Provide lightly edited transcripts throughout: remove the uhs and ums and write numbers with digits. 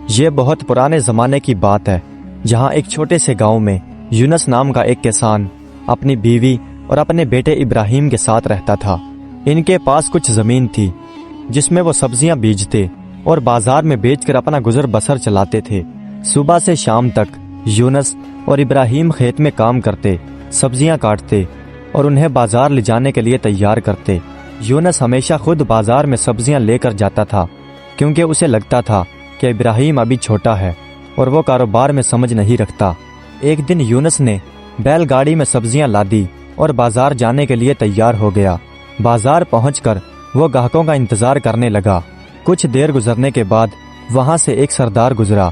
یہ بہت پرانے زمانے کی بات ہے، جہاں ایک چھوٹے سے گاؤں میں یونس نام کا ایک کسان اپنی بیوی اور اپنے بیٹے ابراہیم کے ساتھ رہتا تھا۔ ان کے پاس کچھ زمین تھی جس میں وہ سبزیاں بیجتے اور بازار میں بیچ کر اپنا گزر بسر چلاتے تھے۔ صبح سے شام تک یونس اور ابراہیم کھیت میں کام کرتے، سبزیاں کاٹتے اور انہیں بازار لے جانے کے لیے تیار کرتے۔ یونس ہمیشہ خود بازار میں سبزیاں لے کر جاتا تھا، کیونکہ اسے لگتا تھا کہ ابراہیم ابھی چھوٹا ہے اور وہ کاروبار میں سمجھ نہیں رکھتا۔ ایک دن یونس نے بیل گاڑی میں سبزیاں لادی اور بازار جانے کے لیے تیار ہو گیا۔ بازار پہنچ کر وہ گاہکوں کا انتظار کرنے لگا۔ کچھ دیر گزرنے کے بعد وہاں سے ایک سردار گزرا۔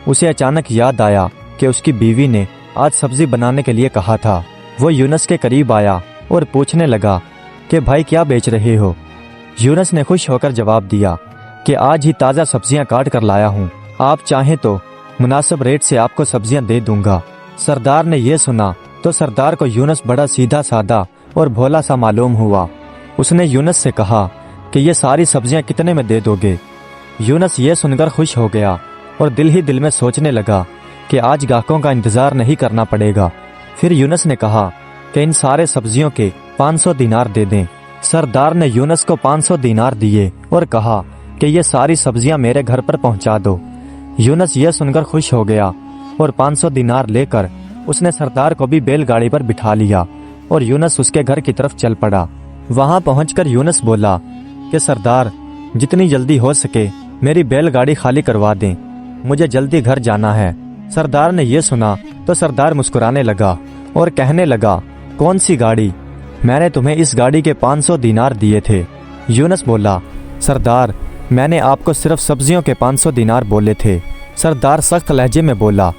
اسے اچانک یاد آیا کہ اس کی بیوی نے آج سبزی بنانے کے لیے کہا تھا۔ وہ یونس کے قریب آیا اور پوچھنے لگا کہ بھائی کیا بیچ رہے ہو؟ یونس نے خوش ہو کر جواب دیا کہ آج ہی تازہ سبزیاں کاٹ کر لایا ہوں، آپ چاہیں تو مناسب ریٹ سے آپ کو سبزیاں دے دوں گا۔ سردار نے یہ سنا تو سردار کو یونس بڑا سیدھا سادہ اور بھولا سا معلوم ہوا۔ اس نے یونس سے کہا کہ یہ ساری سبزیاں کتنے میں دے دو گے؟ یونس یہ سن کر خوش ہو گیا اور دل ہی دل میں سوچنے لگا کہ آج گاہکوں کا انتظار نہیں کرنا پڑے گا۔ پھر یونس نے کہا کہ ان سارے سبزیوں کے 500 دینار دے دیں۔ سردار نے یونس کو 500 دینار دیے اور کہا کہ یہ ساری سبزیاں میرے گھر پر پہنچا دو۔ یونس یہ سن کر خوش ہو گیا اور 500 دینار لے کر اس نے سردار کو بھی بیل گاڑی پر بٹھا لیا اور یونس اس کے گھر کی طرف چل پڑا۔ وہاں پہنچ کر یونس بولا کہ سردار جتنی جلدی ہو سکے میری بیل گاڑی خالی کروا دیں، مجھے جلدی گھر جانا ہے۔ سردار نے یہ سنا تو سردار مسکرانے لگا اور کہنے لگا کون سی گاڑی؟ میں نے تمہیں اس گاڑی کے 500 دینار دیے تھے۔ یونس بولا سردار میں نے آپ کو صرف سبزیوں کے 500 دینار بولے تھے۔ سردار سخت لہجے میں بولا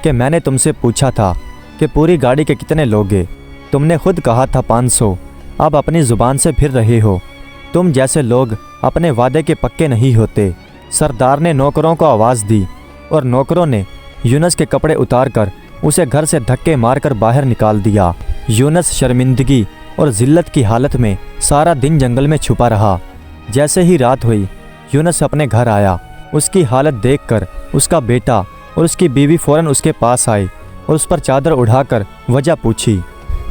کہ میں نے تم سے پوچھا تھا کہ پوری گاڑی کے کتنے لوگے، تم نے خود کہا تھا 500، اب اپنی زبان سے پھر رہے ہو، تم جیسے لوگ اپنے وعدے کے پکے نہیں ہوتے۔ سردار نے نوکروں کو آواز دی اور نوکروں نے یونس کے کپڑے اتار کر اسے گھر سے دھکے مار کر باہر نکال دیا۔ یونس شرمندگی اور ذلت کی حالت میں سارا دن جنگل میں چھپا رہا۔ جیسے ہی رات ہوئی یونس اپنے گھر آیا۔ اس کی حالت دیکھ کر اس کا بیٹا اور اس کی بیوی فوراً اس کے پاس آئے اور اس پر چادر اڑا کر وجہ پوچھی۔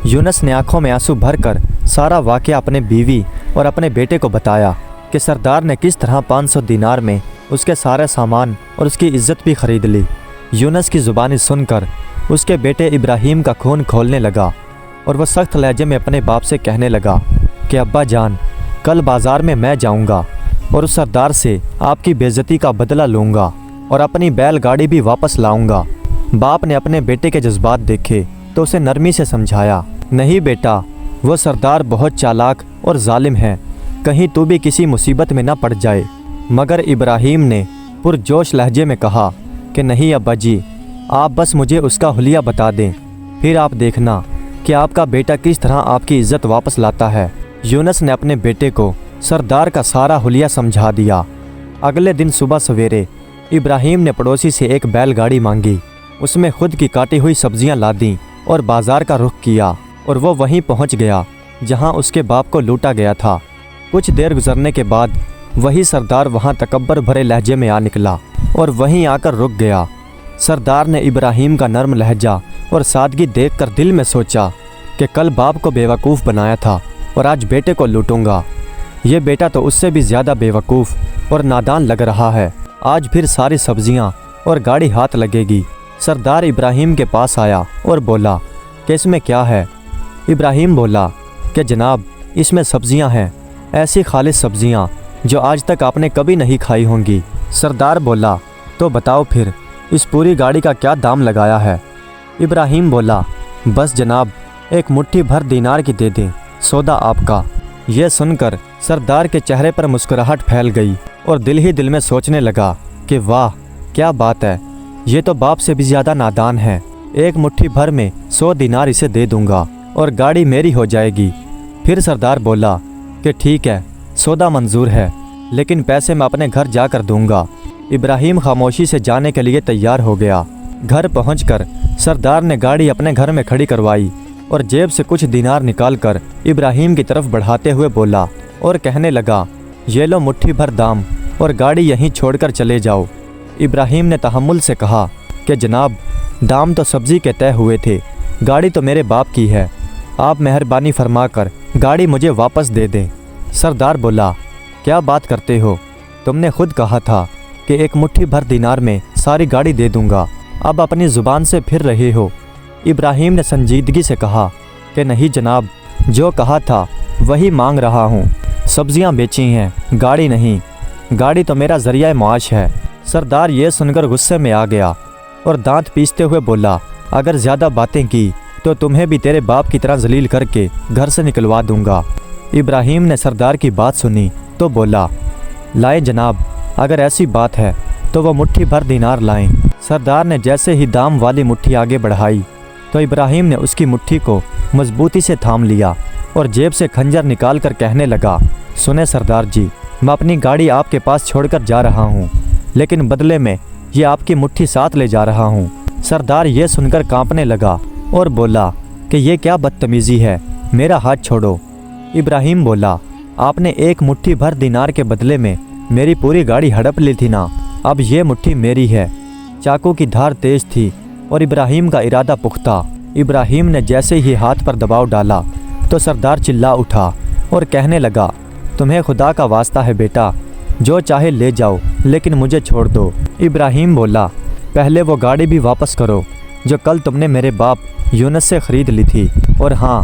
یونس نے آنکھوں میں آنسو بھر کر سارا واقعہ اپنے بیوی اور اپنے بیٹے کو بتایا کہ سردار نے کس طرح 500 دینار میں اس کے سارے سامان اور اس کی عزت بھی خرید لی۔ یونس کی زبانی سن کر اس کے بیٹے ابراہیم کا خون کھولنے لگا اور وہ سخت لہجے میں اپنے باپ سے کہنے لگا کہ ابا جان کل بازار میں جاؤں گا اور اس سردار سے آپ کی بے عزتی کا بدلہ لوں گا اور اپنی بیل گاڑی بھی واپس لاؤں گا۔ باپ نے اپنے بیٹے کے جذبات دیکھے تو اسے نرمی سے سمجھایا، نہیں بیٹا، وہ سردار بہت چالاک اور ظالم ہے، کہیں تو بھی کسی مصیبت میں نہ پڑ جائے۔ مگر ابراہیم نے پرجوش لہجے میں کہا کہ نہیں ابا جی، آپ بس مجھے اس کا حلیہ بتا دیں، پھر آپ دیکھنا کہ آپ کا بیٹا کس طرح آپ کی عزت واپس لاتا ہے۔ یونس نے اپنے بیٹے کو سردار کا سارا حلیہ سمجھا دیا۔ اگلے دن صبح سویرے ابراہیم نے پڑوسی سے ایک بیل گاڑی مانگی، اس میں خود کی کاٹی ہوئی سبزیاں لادیں اور بازار کا رخ کیا اور وہ وہیں پہنچ گیا جہاں اس کے باپ کو لوٹا گیا تھا۔ کچھ دیر گزرنے کے بعد وہی سردار وہاں تکبر بھرے لہجے میں آ نکلا اور وہیں آ کر رک گیا۔ سردار نے ابراہیم کا نرم لہجہ اور سادگی دیکھ کر دل میں سوچا کہ کل باپ کو بیوقوف بنایا تھا اور آج بیٹے کو لوٹوں گا، یہ بیٹا تو اس سے بھی زیادہ بیوقوف اور نادان لگ رہا ہے، آج پھر ساری سبزیاں اور گاڑی ہاتھ لگے گی۔ سردار ابراہیم کے پاس آیا اور بولا کہ اس میں کیا ہے؟ ابراہیم بولا کہ جناب اس میں سبزیاں ہیں، ایسی خالص سبزیاں جو آج تک آپ نے کبھی نہیں کھائی ہوں گی۔ سردار بولا تو بتاؤ پھر اس پوری گاڑی کا کیا دام لگایا ہے؟ ابراہیم بولا بس جناب ایک مٹھی بھر دینار کی دے دیں، سودا آپ کا۔ یہ سن کر سردار کے چہرے پر مسکراہٹ پھیل گئی اور دل ہی دل میں سوچنے لگا کہ واہ کیا بات ہے، یہ تو باپ سے بھی زیادہ نادان ہے، ایک مٹھی بھر میں 100 دینار اسے دے دوں گا اور گاڑی میری ہو جائے گی۔ پھر سردار بولا کہ ٹھیک ہے، سودا منظور ہے، لیکن پیسے میں اپنے گھر جا کر دوں گا۔ ابراہیم خاموشی سے جانے کے لیے تیار ہو گیا۔ گھر پہنچ کر سردار نے گاڑی اپنے گھر میں کھڑی کروائی اور جیب سے کچھ دینار نکال کر ابراہیم کی طرف بڑھاتے ہوئے بولا اور کہنے لگا یہ لو مٹھی بھر دام اور گاڑی یہیں چھوڑ کر چلے جاؤ۔ ابراہیم نے تحمل سے کہا کہ جناب، دام تو سبزی کے طے ہوئے تھے، گاڑی تو میرے باپ کی ہے، آپ مہربانی فرما کر گاڑی مجھے واپس دے دیں۔ سردار بولا، کیا بات کرتے ہو، تم نے خود کہا تھا کہ ایک مٹھی بھر دینار میں ساری گاڑی دے دوں گا، اب اپنی زبان سے پھر رہے ہو۔ ابراہیم نے سنجیدگی سے کہا کہ نہیں جناب، جو کہا تھا وہی مانگ رہا ہوں، سبزیاں بیچی ہیں، گاڑی نہیں، گاڑی تو میرا ذریعہ معاش ہے۔ سردار یہ سن کر غصے میں آ گیا اور دانت پیستے ہوئے بولا، اگر زیادہ باتیں کی تو تمہیں بھی تیرے باپ کی طرح ذلیل کر کے گھر سے نکلوا دوں گا۔ ابراہیم نے سردار کی بات سنی تو بولا، لائیں جناب، اگر ایسی بات ہے تو وہ مٹھی بھر دینار لائیں۔ سردار نے جیسے ہی دام والی مٹھی آگے بڑھائی تو ابراہیم نے اس کی مٹھی کو مضبوطی سے تھام لیا اور جیب سے خنجر نکال کر کہنے لگا، سنیں سردار جی، میں اپنی گاڑی آپ کے پاس چھوڑ کر جا رہا ہوں، لیکن بدلے میں یہ آپ کی مٹھی ساتھ لے جا رہا ہوں۔ سردار یہ سن کر کانپنے لگا اور بولا کہ یہ کیا بدتمیزی ہے، میرا ہاتھ چھوڑو۔ ابراہیم بولا، آپ نے ایک مٹھی بھر دینار کے بدلے میں میری پوری گاڑی ہڑپ لی تھی نا، اب یہ مٹھی میری ہے۔ چاقو کی دھار تیز تھی اور ابراہیم کا ارادہ پختہ۔ ابراہیم نے جیسے ہی ہاتھ پر دباؤ ڈالا تو سردار چلا اٹھا اور کہنے لگا، تمہیں خدا کا واسطہ ہے بیٹا، جو چاہے لے جاؤ لیکن مجھے چھوڑ دو۔ ابراہیم بولا، پہلے وہ گاڑی بھی واپس کرو جو کل تم نے میرے باپ یونس سے خرید لی تھی، اور ہاں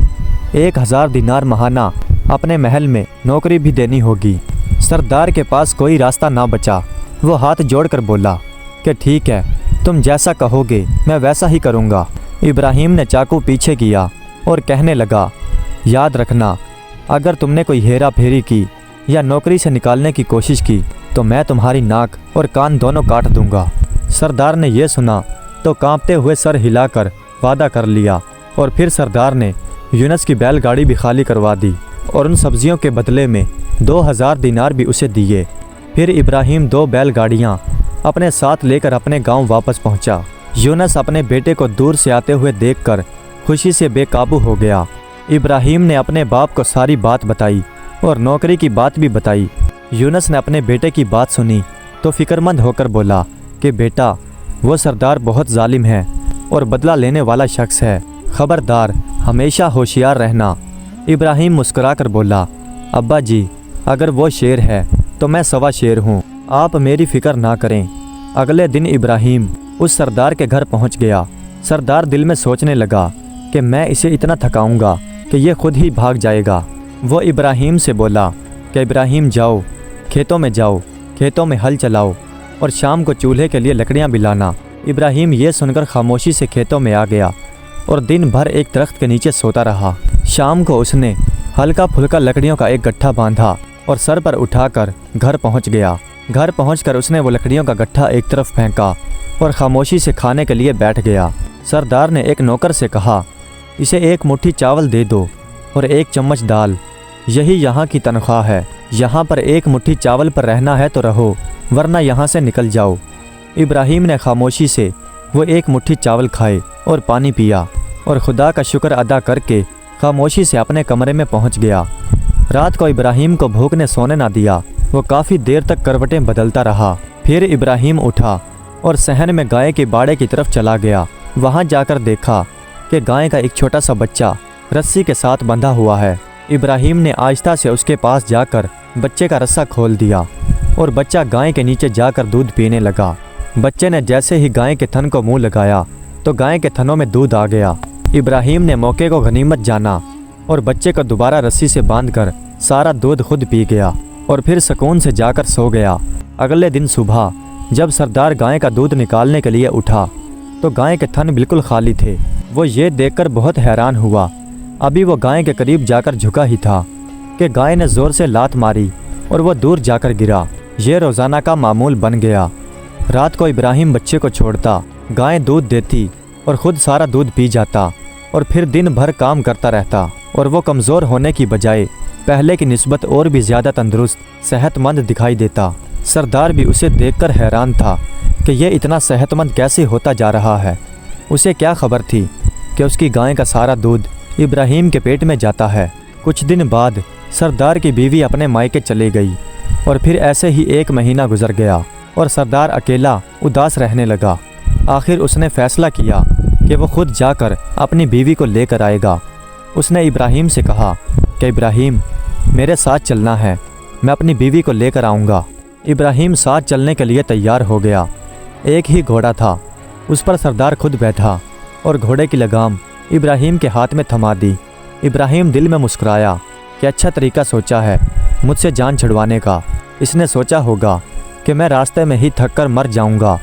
1000 دینار ماہانہ اپنے محل میں نوکری بھی دینی ہوگی۔ سردار کے پاس کوئی راستہ نہ بچا، وہ ہاتھ جوڑ کر بولا کہ ٹھیک ہے، تم جیسا کہو گے میں ویسا ہی کروں گا۔ ابراہیم نے چاقو پیچھے کیا اور کہنے لگا، یاد رکھنا، اگر تم نے کوئی ہیرا پھیری کی یا نوکری سے نکالنے کی کوشش کی تو میں تمہاری ناک اور کان دونوں کاٹ دوں گا۔ سردار نے یہ سنا تو کانپتے ہوئے سر ہلا کر وعدہ کر لیا، اور پھر سردار نے یونس کی بیل گاڑی بھی خالی کروا دی اور ان سبزیوں کے بدلے میں 2000 دینار بھی اسے دیے۔ پھر ابراہیم 2 بیل گاڑیاں اپنے ساتھ لے کر اپنے گاؤں واپس پہنچا۔ یونس اپنے بیٹے کو دور سے آتے ہوئے دیکھ کر خوشی سے بے قابو ہو گیا۔ ابراہیم نے اپنے باپ کو ساری بات بتائی اور نوکری کی بات بھی بتائی۔ یونس نے اپنے بیٹے کی بات سنی تو فکر مند ہو کر بولا کہ بیٹا، وہ سردار بہت ظالم ہے اور بدلہ لینے والا شخص ہے، خبردار، ہمیشہ ہوشیار رہنا۔ ابراہیم مسکرا کر بولا، ابا جی، اگر وہ شیر ہے تو میں 1.25 شیر ہوں، آپ میری فکر نہ کریں۔ اگلے دن ابراہیم اس سردار کے گھر پہنچ گیا۔ سردار دل میں سوچنے لگا کہ میں اسے اتنا تھکاؤں گا کہ یہ خود ہی بھاگ جائے گا۔ وہ ابراہیم سے بولا کہ ابراہیم جاؤ، کھیتوں میں جاؤ، کھیتوں میں ہل چلاؤ اور شام کو چولہے کے لیے لکڑیاں بھی لانا۔ ابراہیم یہ سن کر خاموشی سے کھیتوں میں آ گیا اور دن بھر ایک درخت کے نیچے سوتا رہا۔ شام کو اس نے ہلکا پھلکا لکڑیوں کا ایک گٹھا باندھا اور سر پر اٹھا کر گھر پہنچ گیا۔ گھر پہنچ کر اس نے وہ لکڑیوں کا گٹھا ایک طرف پھینکا اور خاموشی سے کھانے کے لیے بیٹھ گیا۔ سردار نے ایک نوکر سے کہا، اسے 1 مٹھی چاول دے دو اور 1 چمچ دال، یہی یہاں کی تنخواہ ہے۔ یہاں پر 1 مٹھی چاول پر رہنا ہے تو رہو، ورنہ یہاں سے نکل جاؤ۔ ابراہیم نے خاموشی سے وہ 1 مٹھی چاول کھائے اور پانی پیا اور خدا کا شکر ادا کر کے خاموشی سے اپنے کمرے میں پہنچ گیا۔ رات کو ابراہیم کو بھوک نے سونے نہ دیا، وہ کافی دیر تک کروٹیں بدلتا رہا۔ پھر ابراہیم اٹھا اور صحن میں گائے کے باڑے کی طرف چلا گیا۔ وہاں جا کر دیکھا کہ گائے کا ایک چھوٹا سا بچہ رسی کے ساتھ بندھا ہوا ہے۔ ابراہیم نے آہستہ سے اس کے پاس جا کر بچے کا رسہ کھول دیا اور بچہ گائے کے نیچے جا کر دودھ پینے لگا۔ بچے نے جیسے ہی گائے کے تھن کو منہ لگایا تو گائے کے تھنوں میں دودھ آ گیا۔ ابراہیم نے موقع کو غنیمت جانا اور بچے کو دوبارہ رسی سے باندھ کر سارا دودھ خود پی گیا اور پھر سکون سے جا کر سو گیا۔ اگلے دن صبح جب سردار گائے کا دودھ نکالنے کے لیے اٹھا تو گائے کے تھن بالکل خالی تھے۔ وہ یہ دیکھ کر بہت حیران ہوا۔ ابھی وہ گائے کے قریب جا کر جھکا ہی تھا کہ گائے نے زور سے لات ماری اور وہ دور جا کر گرا۔ یہ روزانہ کا معمول بن گیا۔ رات کو ابراہیم بچے کو چھوڑتا، گائے دودھ دیتی اور خود سارا دودھ پی جاتا اور پھر دن بھر کام کرتا رہتا، اور وہ کمزور ہونے کی بجائے پہلے کی نسبت اور بھی زیادہ تندرست، صحت مند دکھائی دیتا۔ سردار بھی اسے دیکھ کر حیران تھا کہ یہ اتنا صحت مند کیسے ہوتا جا رہا ہے۔ اسے کیا خبر تھی کہ اس کی گائے کا سارا دودھ ابراہیم کے پیٹ میں جاتا ہے۔ کچھ دن بعد سردار کی بیوی اپنے مائکے چلی گئی اور پھر ایسے ہی 1 مہینہ گزر گیا۔ اور سردار اکیلا اداس رہنے لگا۔ آخر اس نے فیصلہ کیا کہ وہ خود جا کر اپنی بیوی کو لے کر آئے گا۔ اس نے ابراہیم سے کہا کہ ابراہیم، میرے ساتھ چلنا ہے، میں اپنی بیوی کو لے کر آؤں گا۔ ابراہیم ساتھ چلنے کے لیے تیار ہو گیا۔ ایک ہی گھوڑا تھا، اس پر سردار خود بیٹھا اور گھوڑے کی لگام ابراہیم کے ہاتھ میں تھما دی۔ ابراہیم دل میں مسکرایا کہ اچھا طریقہ سوچا ہے مجھ سے جان چھڑوانے کا۔ اس نے سوچا ہوگا کہ میں راستے میں ہی تھک کر مر جاؤں گا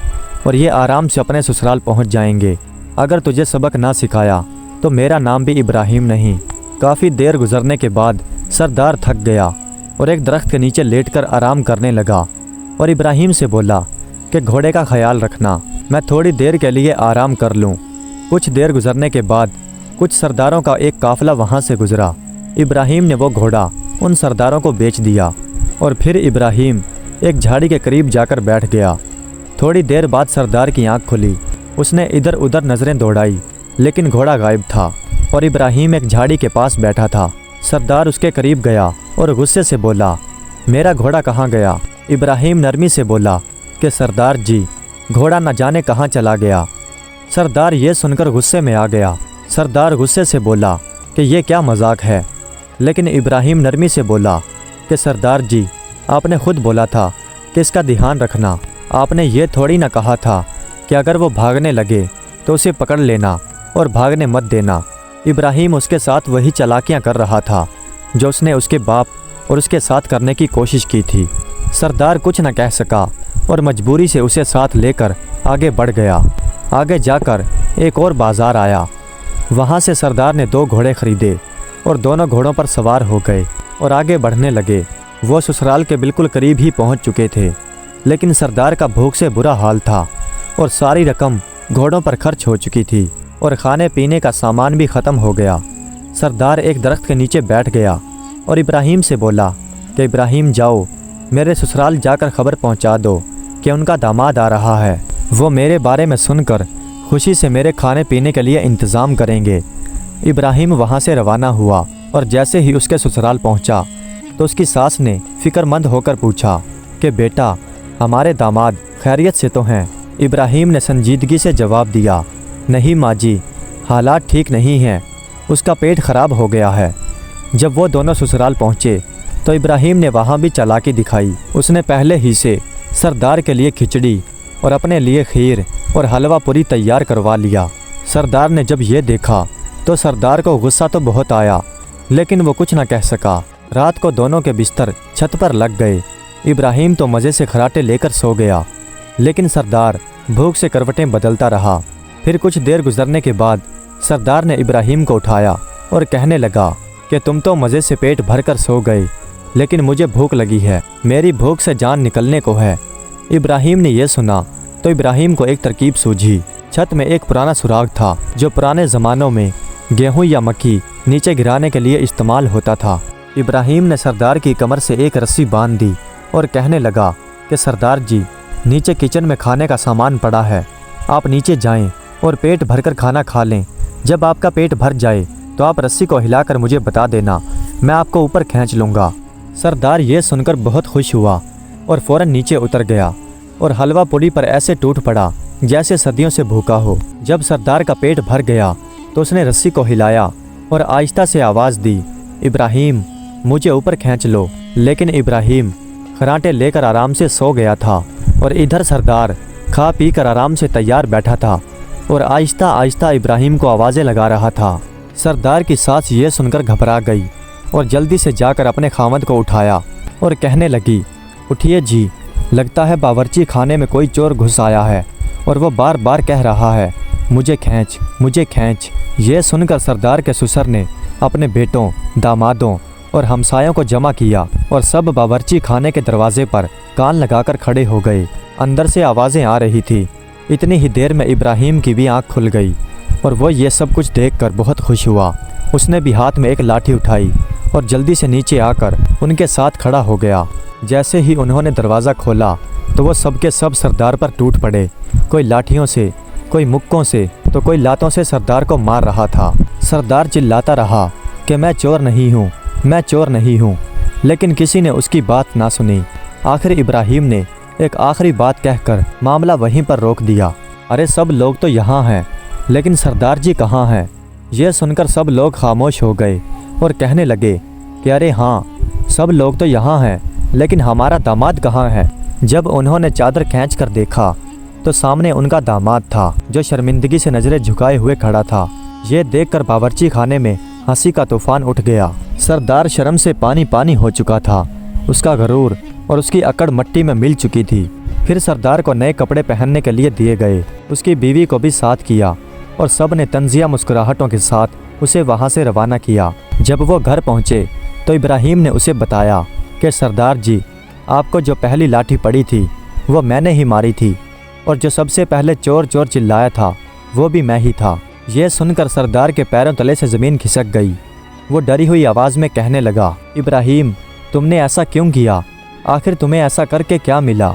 اور یہ آرام سے اپنے سسرال پہنچ جائیں گے۔ اگر تجھے سبق نہ سکھایا تو میرا نام بھی ابراہیم نہیں۔ کافی دیر گزرنے کے بعد سردار تھک گیا اور ایک درخت کے نیچے لیٹ کر آرام کرنے لگا اور ابراہیم سے بولا کہ گھوڑے کا خیال رکھنا، میں تھوڑی دیر کے لیے آرام کر لوں۔ کچھ دیر گزرنے کے بعد کچھ سرداروں کا ایک قافلہ وہاں سے گزرا۔ ابراہیم نے وہ گھوڑا ان سرداروں کو بیچ دیا اور پھر ابراہیم ایک جھاڑی کے قریب جا کر بیٹھ گیا۔ تھوڑی دیر بعد سردار کی آنکھ کھلی۔ اس نے ادھر ادھر نظریں دوڑائی لیکن گھوڑا غائب تھا اور ابراہیم ایک جھاڑی کے پاس بیٹھا تھا۔ سردار اس کے قریب گیا اور غصے سے بولا، میرا گھوڑا کہاں گیا؟ ابراہیم نرمی سے بولا کہ سردار جی، گھوڑا نہ جانے کہاں چلا گیا۔ سردار یہ سن کر غصے میں آ گیا۔ سردار غصے سے بولا کہ یہ کیا مذاق ہے، لیکن ابراہیم نرمی سے بولا کہ سردار جی، آپ نے خود بولا تھا کہ اس کا دھیان رکھنا۔ آپ نے یہ تھوڑی نہ کہا تھا کہ اگر وہ بھاگنے لگے تو اسے پکڑ لینا اور بھاگنے مت دینا۔ ابراہیم اس کے ساتھ وہی چالاکیاں کر رہا تھا جو اس نے اس کے باپ اور اس کے ساتھ کرنے کی کوشش کی تھی۔ سردار کچھ نہ کہہ سکا اور مجبوری سے اسے ساتھ لے کر آگے بڑھ گیا۔ آگے جا کر ایک اور بازار آیا۔ وہاں سے سردار نے 2 گھوڑے خریدے اور دونوں گھوڑوں پر سوار ہو گئے اور آگے بڑھنے لگے۔ وہ سسرال کے بالکل قریب ہی پہنچ چکے تھے، لیکن سردار کا بھوک سے برا حال تھا اور ساری رقم گھوڑوں پر خرچ ہو چکی تھی اور کھانے پینے کا سامان بھی ختم ہو گیا۔ سردار ایک درخت کے نیچے بیٹھ گیا اور ابراہیم سے بولا کہ ابراہیم جاؤ، میرے سسرال جا کر خبر پہنچا دو کہ ان کا داماد آ رہا ہے۔ وہ میرے بارے میں سن کر خوشی سے میرے کھانے پینے کے لیے انتظام کریں گے۔ ابراہیم وہاں سے روانہ ہوا اور جیسے ہی اس کے سسرال پہنچا تو اس کی ساس نے فکر مند ہو کر پوچھا کہ بیٹا، ہمارے داماد خیریت سے تو ہیں؟ ابراہیم نے سنجیدگی سے جواب دیا، نہیں ماں جی، حالات ٹھیک نہیں ہیں، اس کا پیٹ خراب ہو گیا ہے۔ جب وہ دونوں سسرال پہنچے تو ابراہیم نے وہاں بھی چالاکی دکھائی۔ اس نے پہلے ہی سے سردار کے لیے کھچڑی اور اپنے لیے کھیر اور حلوہ پوری تیار کروا لیا۔ سردار نے جب یہ دیکھا تو سردار کو غصہ تو بہت آیا، لیکن وہ کچھ نہ کہہ سکا۔ رات کو دونوں کے بستر چھت پر لگ گئے۔ ابراہیم تو مزے سے کھراٹے لے کر سو گیا، لیکن سردار بھوک سے کروٹیں بدلتا رہا۔ پھر کچھ دیر گزرنے کے بعد سردار نے ابراہیم کو اٹھایا اور کہنے لگا کہ تم تو مزے سے پیٹ بھر کر سو گئے، لیکن مجھے بھوک لگی ہے، میری بھوک سے جان نکلنے کو ہے۔ ابراہیم نے یہ سنا تو ابراہیم کو ایک ترکیب سوجھی۔ چھت میں ایک پرانا سراغ تھا جو پرانے زمانوں میں گیہوں یا مکھی نیچے گرانے کے لیے استعمال ہوتا تھا۔ ابراہیم نے سردار کی کمر سے ایک رسی باندھ دی اور کہنے لگا کہ سردار جی، نیچے کچن میں کھانے کا سامان پڑا ہے، آپ نیچے جائیں اور پیٹ بھر کر کھانا کھا لیں۔ جب آپ کا پیٹ بھر جائے تو آپ رسی کو ہلا کر مجھے بتا دینا، میں آپ کو اوپر کھینچ لوں گا۔ سردار یہ سن کر بہت خوش ہوا اور فوراً نیچے اتر گیا اور حلوہ پوری پر ایسے ٹوٹ پڑا جیسے صدیوں سے بھوکا ہو۔ جب سردار کا پیٹ بھر گیا تو اس نے رسی کو ہلایا اور آہستہ سے آواز دی، ابراہیم مجھے اوپر کھینچ لو۔ لیکن ابراہیم خراٹے لے کر آرام سے سو گیا تھا اور ادھر سردار کھا پی کر آرام سے تیار بیٹھا تھا اور آہستہ آہستہ ابراہیم کو آوازیں لگا رہا تھا۔ سردار کی ساس یہ سن کر گھبرا گئی اور جلدی سے جا کر اپنے خاوند کو اٹھایا اور کہنے لگی، اٹھیے جی، لگتا ہے باورچی خانے میں کوئی چور گھس آیا ہے اور وہ بار بار کہہ رہا ہے، مجھے کھینچ، مجھے کھینچ۔ یہ سن کر سردار کے سسر نے اپنے بیٹوں، دامادوں اور ہمسایوں کو جمع کیا اور سب باورچی خانے کے دروازے پر کان لگا کر کھڑے ہو گئے۔ اندر سے آوازیں آ رہی تھی۔ اتنی ہی دیر میں ابراہیم کی بھی آنکھ کھل گئی اور وہ یہ سب کچھ دیکھ کر بہت خوش ہوا۔ اس نے بھی ہاتھ میں ایک لاٹھی اٹھائی اور جلدی سے نیچے آ کر ان کے ساتھ کھڑا ہو گیا۔ جیسے ہی انہوں نے دروازہ کھولا تو وہ سب کے سب سردار پر ٹوٹ پڑے، کوئی لاٹھیوں سے، کوئی مکوں سے تو کوئی لاتوں سے سردار کو مار رہا تھا۔ سردار چلاتا رہا کہ میں چور نہیں ہوں، میں چور نہیں ہوں، لیکن کسی نے اس کی بات نہ سنی۔ آخر ابراہیم نے ایک آخری بات کہہ کر معاملہ وہیں پر روک دیا۔ ارے سب لوگ تو یہاں ہیں لیکن سردار جی کہاں ہیں؟ یہ سن کر سب لوگ خاموش ہو گئے اور کہنے لگے کہ ارے ہاں سب لوگ تو یہاں ہیں لیکن ہمارا داماد کہاں ہے؟ جب انہوں نے چادر کھینچ کر دیکھا تو سامنے ان کا داماد تھا جو شرمندگی سے نظریں جھکائے ہوئے کھڑا تھا۔ یہ دیکھ کر باورچی خانے میں ہنسی کا طوفان اٹھ گیا۔ سردار شرم سے پانی پانی ہو چکا تھا، اس کا غرور اور اس کی اکڑ مٹی میں مل چکی تھی۔ پھر سردار کو نئے کپڑے پہننے کے لیے دیے گئے، اس کی بیوی کو بھی ساتھ کیا اور سب نے طنزیہ مسکراہٹوں کے ساتھ اسے وہاں سے روانہ کیا۔ جب وہ گھر پہنچے تو ابراہیم نے اسے بتایا کہ سردار جی آپ کو جو پہلی لاٹھی پڑی تھی وہ میں نے ہی ماری تھی، اور جو سب سے پہلے چور چور چلایا تھا وہ بھی میں ہی تھا۔ یہ سن کر سردار کے پیروں تلے سے زمین کھسک گئی۔ وہ ڈری ہوئی آواز میں کہنے لگا، ابراہیم تم نے ایسا کیوں کیا؟ آخر تمہیں ایسا کر کے کیا ملا؟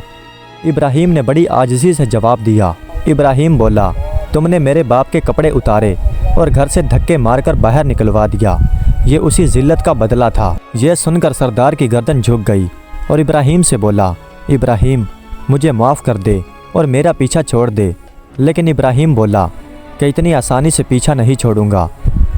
ابراہیم نے بڑی عاجزی سے جواب دیا۔ ابراہیم بولا، تم نے میرے باپ کے کپڑے اتارے اور گھر سے دھکے مار کر باہر نکلوا دیا، یہ اسی ذلت کا بدلہ تھا۔ یہ سن کر سردار کی گردن جھک گئی اور ابراہیم سے بولا، ابراہیم مجھے معاف کر دے اور میرا پیچھا چھوڑ دے۔ لیکن ابراہیم بولا کہ اتنی آسانی سے پیچھا نہیں چھوڑوں گا،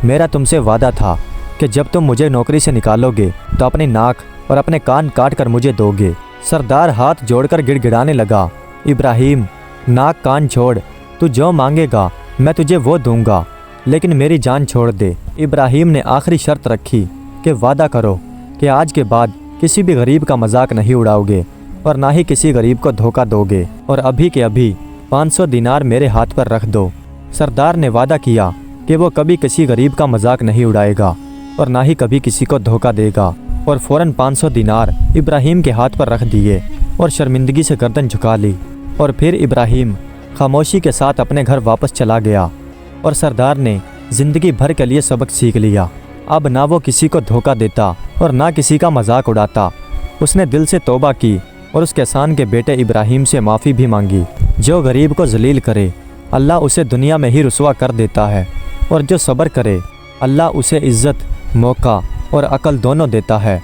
میرا تم سے وعدہ تھا کہ جب تم مجھے نوکری سے نکالو گے تو اپنی ناک اور اپنے کان کاٹ کر مجھے دو گے۔ سردار ہاتھ جوڑ کر گڑ گڑانے لگا، ابراہیم ناک کان چھوڑ، تو جو مانگے گا میں تجھے وہ دوں گا، لیکن میری جان چھوڑ دے۔ ابراہیم نے آخری شرط رکھی کہ وعدہ کرو کہ آج کے بعد کسی بھی غریب کا مذاق نہیں اڑاؤ گے اور نہ ہی کسی غریب کو دھوکہ دو گے، اور ابھی کے ابھی 500 دینار میرے ہاتھ پر رکھ دو۔ سردار نے وعدہ کیا کہ وہ کبھی کسی غریب کا مذاق نہیں اڑائے گا اور نہ ہی کبھی کسی کو دھوکہ دے گا، اور فوراً 500 دینار ابراہیم کے ہاتھ پر رکھ دیے اور شرمندگی سے گردن جھکا لی۔ اور پھر ابراہیم خاموشی کے ساتھ اپنے گھر واپس چلا گیا، اور سردار نے زندگی بھر کے لیے سبق سیکھ لیا۔ اب نہ وہ کسی کو دھوکہ دیتا اور نہ کسی کا مذاق اڑاتا۔ اس نے دل سے توبہ کی اور اس کسان کے بیٹے ابراہیم سے معافی بھی مانگی۔ جو غریب کو ذلیل کرے اللہ اسے دنیا میں ہی رسوا کر دیتا ہے، اور جو صبر کرے اللہ اسے عزت، موقع اور عقل دونوں دیتا ہے۔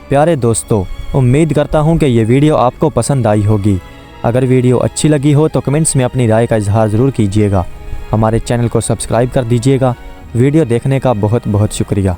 پیارے دوستو، امید کرتا ہوں کہ یہ ویڈیو آپ کو پسند آئی ہوگی۔ اگر ویڈیو اچھی لگی ہو تو کمنٹس میں اپنی رائے کا اظہار ضرور کیجیے گا۔ ہمارے چینل کو سبسکرائب کر دیجیے گا۔ ویڈیو دیکھنے کا بہت بہت شکریہ۔